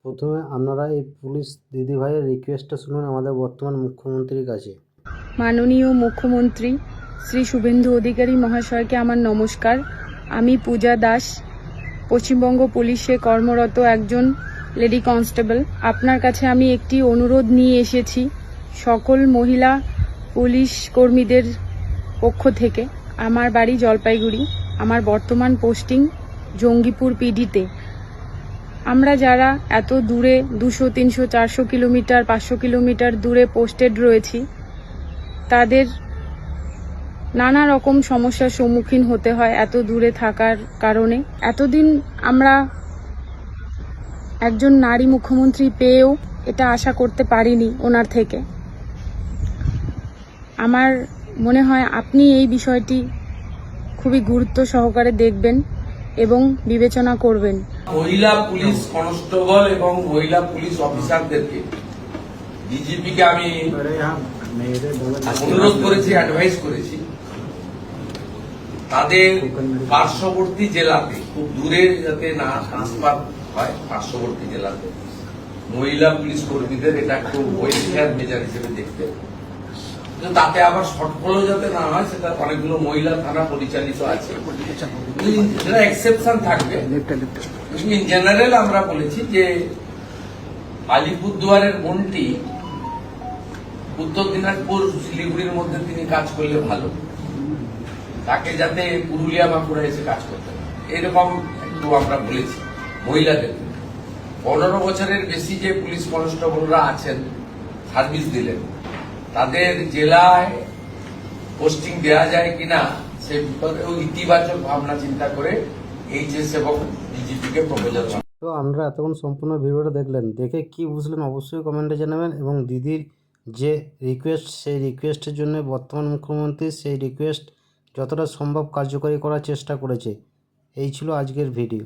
প্রথমে আপনারা এই পুলিশ দিদিভাইয়ের রিকোয়েস্টটা শুনুন আমাদের বর্তমান মুখ্যমন্ত্রীর কাছে। মাননীয় মুখ্যমন্ত্রী শ্রী শুভেন্দু অধিকারী মহাশয়কে আমার নমস্কার। আমি পূজা দাস, পশ্চিমবঙ্গ পুলিশে কর্মরত একজন লেডি কনস্টেবল। আপনার কাছে আমি একটি অনুরোধ নিয়ে এসেছি সকল মহিলা পুলিশ কর্মীদের পক্ষ থেকে। আমার বাড়ি জলপাইগুড়ি, আমার বর্তমান পোস্টিং জঙ্গিপুর পিডিতে। আমরা যারা এত দূরে 200, 300, 400 কিলোমিটার, 500 কিলোমিটার দূরে পোস্টেড রয়েছি, তাদের নানা রকম সমস্যার সম্মুখীন হতে হয় এত দূরে থাকার কারণে। এতদিন আমরা একজন নারী মুখ্যমন্ত্রী পেয়েও এটা আশা করতে পারিনি ওনার থেকে। আমার মনে হয় আপনি এই বিষয়টি খুবই গুরুত্ব সহকারে দেখবেন এবং বিবেচনা করবেন। মহিলা পুলিশ কনস্টেবল এবং মহিলা পুলিশ অফিসারদেরকে ডিজিপিকে আমি অনুরোধ করেছি, অ্যাডভাইস করেছি, তাদের পার্শ্ববর্তী জেলাতে, খুব দূরে যাতে না ট্রান্সফার হয়, পার্শ্ববর্তী জেলাতে মহিলা পুলিশ কর্মীদের এটা একটু ওয়েলফেয়ার মেজার হিসেবে দেখতে, তাতে আবার শর্টফলও যাতে না হয়। সেটা অনেকগুলো মহিলা থানা পরিচালিত আছে, যেটা এক্সেপশন থাকবে। ইন জেনারেল আমরা বলেছি যে আলিপুরদুয়ারের বোনটি উত্তর দিনাজপুর শিলিগুড়ির মধ্যে তিনি কাজ করলে ভালো, তাকে যাতে পুরুলিয়া বাঁকুড়া এসে কাজ করতে পারে, এরকম একটু আমরা বলেছি। মহিলাদের 15 বছরের বেশি যে পুলিশ কনস্টেবলরা আছেন, সার্ভিস দিলেন, তাদের জেলায় পোস্টিং দেওয়া যায় কিনা সে ব্যাপারে ইতিবাচক ভাবনা চিন্তা করে এইচএস এবং ডিজিপিকে প্রপোজাল। তো আমরা এতক্ষণ সম্পূর্ণ ভিডিওটা দেখলেন, দেখে কি বুঝলেন অবশ্যই কমেন্টে জানাবেন। এবং দিদির যে রিকোয়েস্ট, সেই রিকোয়েস্টের জন্য বর্তমান মুখ্যমন্ত্রী সেই রিকোয়েস্ট যতটা সম্ভব কার্যকরী করার চেষ্টা করেছে। এই ছিল আজকের ভিডিও।